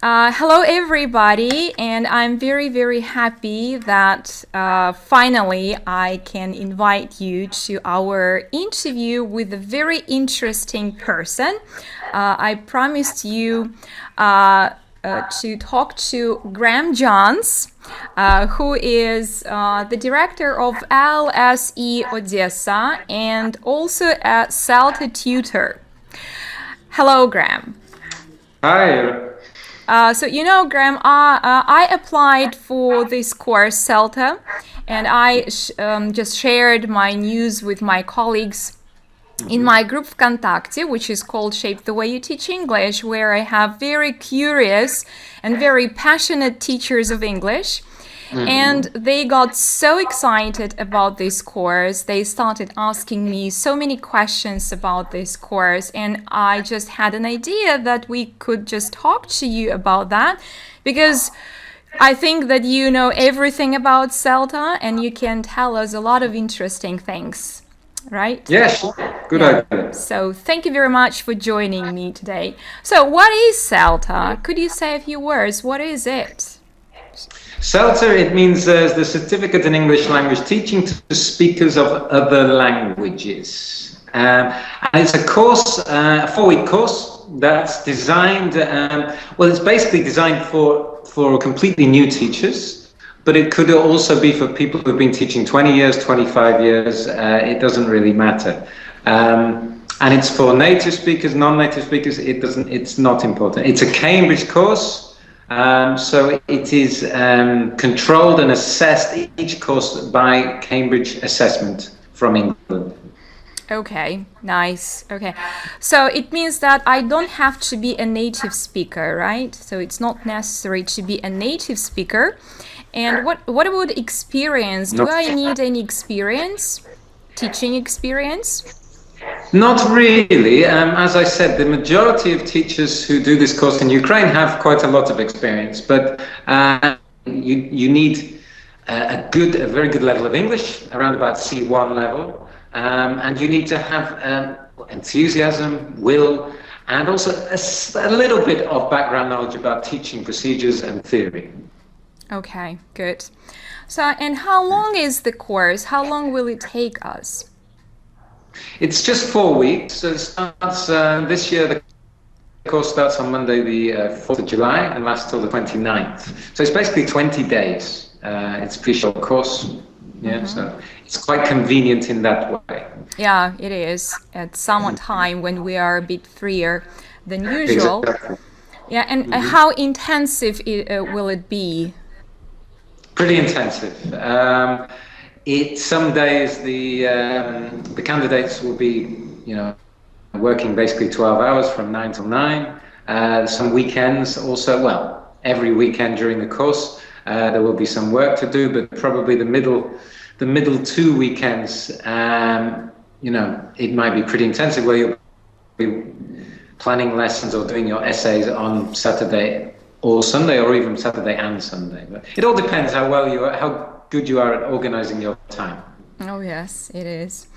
Hello, everybody, and I'm very, very happy that finally I can invite you to our interview with a very interesting person. I promised you to talk to Graham Johns, who is the director of LSE Odessa and also a CELTA tutor. Hello, Graham. Hi. Graham, I applied for this course, CELTA, and I just shared my news with my colleagues in my group Vkontakte, which is called Shape the Way You Teach English, where I have very curious and very passionate teachers of English. And they got so excited about this course. They started asking me so many questions about this course. And I just had an idea that we could just talk to you about that, because I think that you know everything about CELTA and you can tell us a lot of interesting things, right? Yes, good idea. So thank you very much for joining me today. So what is CELTA? Could you say a few words? What is it? CELTA, it means the Certificate in English Language Teaching to Speakers of Other Languages. And it's a course, a 4-week course that's designed, it's basically designed for completely new teachers, but it could also be for people who've been teaching 20 years, 25 years, it doesn't really matter. And it's for native speakers, non-native speakers, it's not important. It's a Cambridge course. So it is controlled and assessed, each course, by Cambridge Assessment from England. Okay, nice. Okay, so it means that I don't have to be a native speaker, right? So it's not necessary to be a native speaker. And what about experience? Do I need any experience, teaching experience? Not really. As I said, the majority of teachers who do this course in Ukraine have quite a lot of experience, but you need a very good level of English, around about C1 level, and you need to have enthusiasm, will, and also a little bit of background knowledge about teaching procedures and theory. Okay, good. So, and how long is the course? How long will it take us? It's just 4 weeks. So it starts this year. The course starts on Monday, the 4th of July, and lasts till the 29th. So it's basically 20 days. It's a pretty short course. Yeah, so it's quite convenient in that way. Yeah, it is. At some time when we are a bit freer than usual. Exactly. Yeah, and how intensive will it be? Pretty intensive. Some days the candidates will be, working basically 12 hours from 9 till 9. Some weekends also. Well, every weekend during the course there will be some work to do, but probably the middle 2 weekends, it might be pretty intensive, where you'll be planning lessons or doing your essays on Saturday or Sunday, or even Saturday and Sunday. But it all depends how good you are at organizing your time. Oh, yes, it is.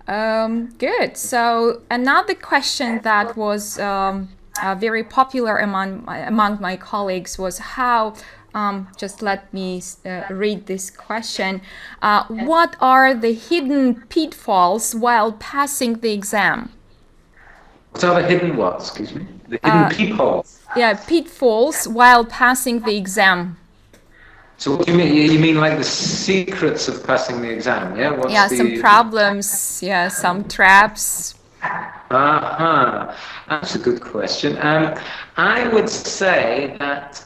Good. So another question that was very popular among my colleagues was how, just let me read this question. What are the hidden pitfalls while passing the exam? What are the hidden what? Excuse me? The hidden peepholes? Yeah, pitfalls while passing the exam. So what do you mean? You mean like the secrets of passing the exam, yeah? Some problems, some traps. That's a good question. I would say that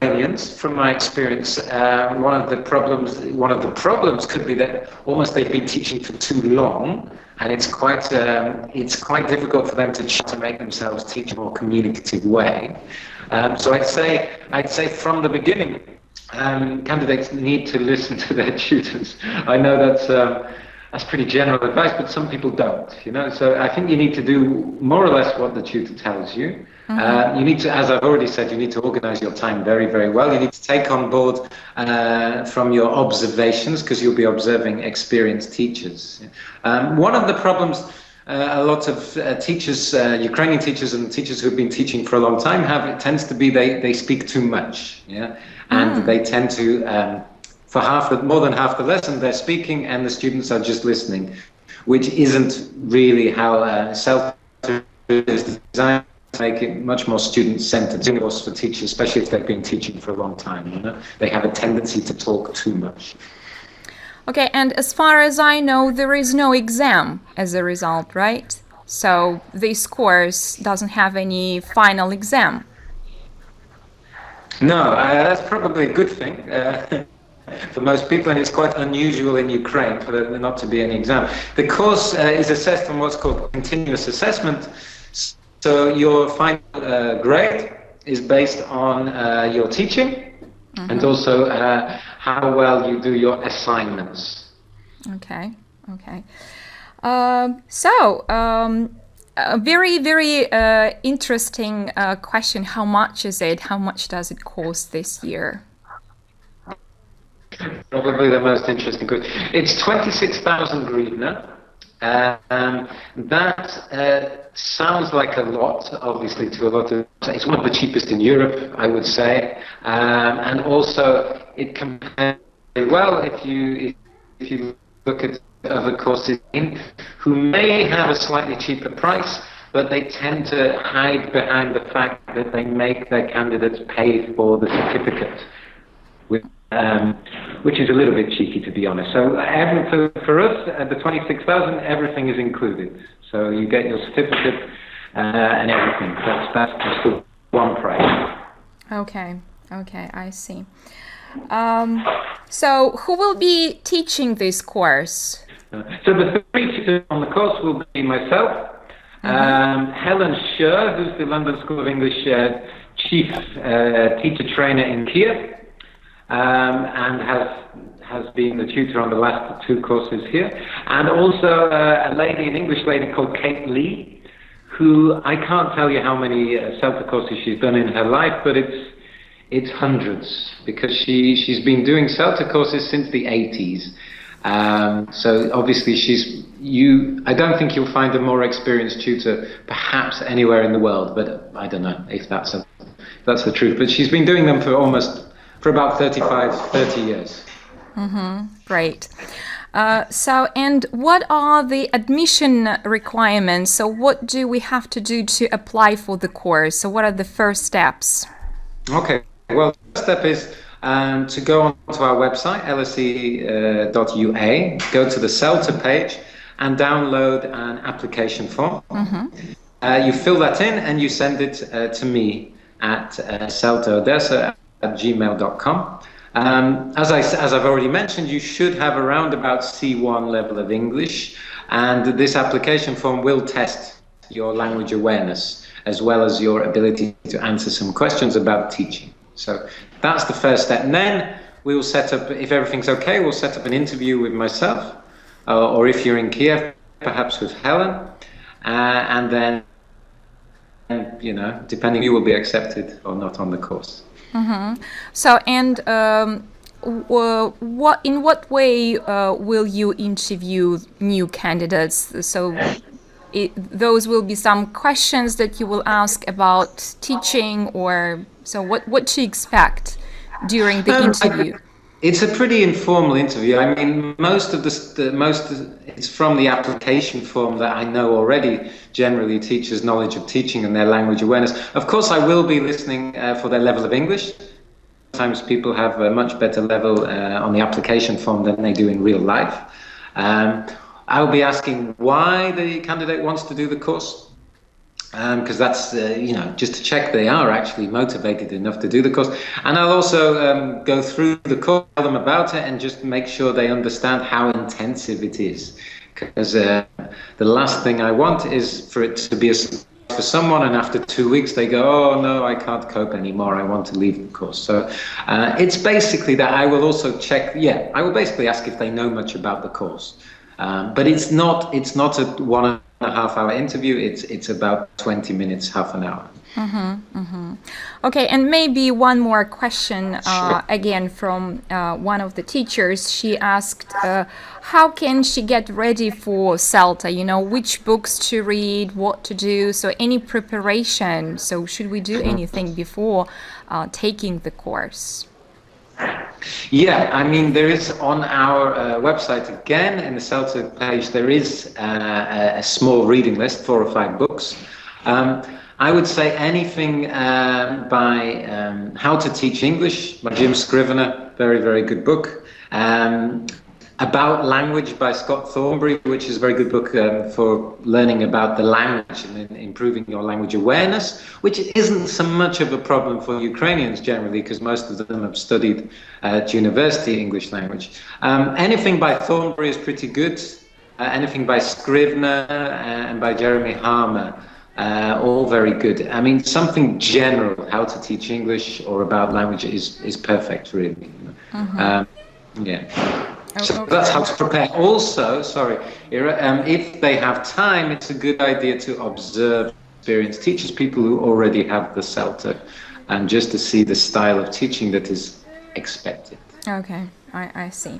aliens, from my experience, one of the problems could be that almost they've been teaching for too long, and it's quite difficult for them to make themselves teach in a more communicative way. So I'd say from the beginning, candidates need to listen to their tutors. I know that's pretty general advice, but some people don't. So I think you need to do more or less what the tutor tells you. You need to, as I've already said, you need to organize your time very, very well. You need to take on board from your observations, because you'll be observing experienced teachers. One of the problems a lot of teachers, Ukrainian teachers and teachers who've been teaching for a long time it tends to be they speak too much, yeah, and they tend to for more than half the lesson they're speaking and the students are just listening, which isn't really how CELTA is designed to make it much more student-centered. For teachers, especially if they've been teaching for a long time, you know, they have a tendency to talk too much. Okay, and as far as I know, there is no exam as a result, right? So this course doesn't have any final exam. No, that's probably a good thing for most people, and it's quite unusual in Ukraine for there not to be any exam. The course is assessed on what's called continuous assessment. So your final grade is based on your teaching and also how well you do your assignments. Okay. A very, very interesting question. How much is it? How much does it cost this year? Probably the most interesting question. It's 26,000 hryvnia. That sounds like a lot, obviously, to a lot of. It's one of the cheapest in Europe, I would say, and also it compares very well if you look at other courses who may have a slightly cheaper price, but they tend to hide behind the fact that they make their candidates pay for the certificate, which is a little bit cheeky, to be honest. So for us, at the 26,000, everything is included. So you get your certificate and everything. That's just one price. Okay, I see. So who will be teaching this course? So the three teachers on the course will be myself, Helen Scher, who's the London School of English chief teacher trainer in Kiev, and has been the tutor on the last two courses here, and also an English lady called Kate Lee, who I can't tell you how many CELTA courses she's done in her life, but it's hundreds, because she's been doing CELTA courses since the 80s. So obviously I don't think you'll find a more experienced tutor perhaps anywhere in the world, but I don't know if that's the truth. But she's been doing them for about 30 years. Great. And what are the admission requirements? So what do we have to do to apply for the course? So what are the first steps? Okay. Well, the first step is to go onto our website, lse.ua, go to the CELTA page and download an application form. You fill that in and you send it to me at celtaodessa@gmail.com. As I've already mentioned, you should have around about C1 level of English, and this application form will test your language awareness as well as your ability to answer some questions about teaching. So that's the first step. And then we will set up, if everything's okay, we'll set up an interview with myself, or if you're in Kiev, perhaps with Helen, and then, depending, you will be accepted or not on the course. So, and in what way will you interview new candidates? So those will be some questions that you will ask about teaching, or so what to expect during the interview? It's a pretty informal interview. I mean, it's from the application form that I know already generally teachers' knowledge of teaching and their language awareness. Of course, I will be listening for their level of English. Sometimes people have a much better level on the application form than they do in real life. I'll be asking why the candidate wants to do the course, because that's, just to check they are actually motivated enough to do the course. And I'll also go through the course, tell them about it, and just make sure they understand how intensive it is. Because the last thing I want is for it to be for someone, and after 2 weeks they go, oh no, I can't cope anymore, I want to leave the course. So it's basically that I will also check, I will basically ask if they know much about the course. But it's not a 1.5 hour interview, it's about 20 minutes, half an hour. Okay, and maybe one more question Sure. again from one of the teachers. She asked, how can she get ready for CELTA? You know, which books to read, what to do. So any preparation. So should we do anything before taking the course? Yeah, I mean, there is on our website again in the CELTA page, there is a small reading list, 4 or 5 books. I would say anything by How to Teach English by Jim Scrivener, very, very good book. About Language by Scott Thornbury, which is a very good book for learning about the language and improving your language awareness, which isn't so much of a problem for Ukrainians generally, because most of them have studied at university English language. Anything by Thornbury is pretty good. Anything by Scrivener and by Jeremy Harmer, all very good. I mean, something general, how to teach English or about language is perfect, really. Yeah. So that's how to prepare. Also, sorry, if they have time, it's a good idea to observe experienced teachers, people who already have the CELTA, and just to see the style of teaching that is expected. Okay, I see.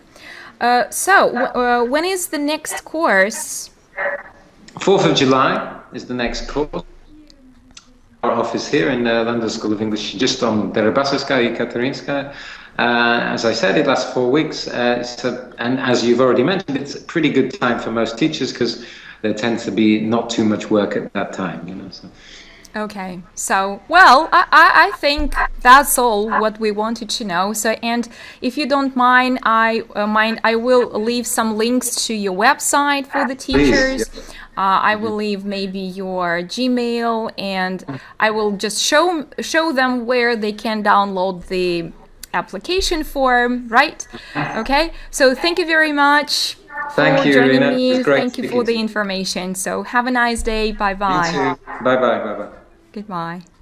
When is the next course? 4th of July is the next course. Our office here in the London School of English, just on Deribasovskaya, Ekaterinskaya. As I said, it lasts 4 weeks, and as you've already mentioned, it's a pretty good time for most teachers because there tends to be not too much work at that time, you know. So. Okay, so, well, I think that's all what we wanted to know. So, and if you don't mind, I will leave some links to your website for the teachers. Please, yeah. I will leave maybe your Gmail, and I will just show them where they can download the application form, right? Okay, so thank you very much Thank for you, joining Irina. me. It's great Thank you for speaking the to you. information. So have a nice day. Bye You bye. too. Bye bye. Bye bye. Goodbye.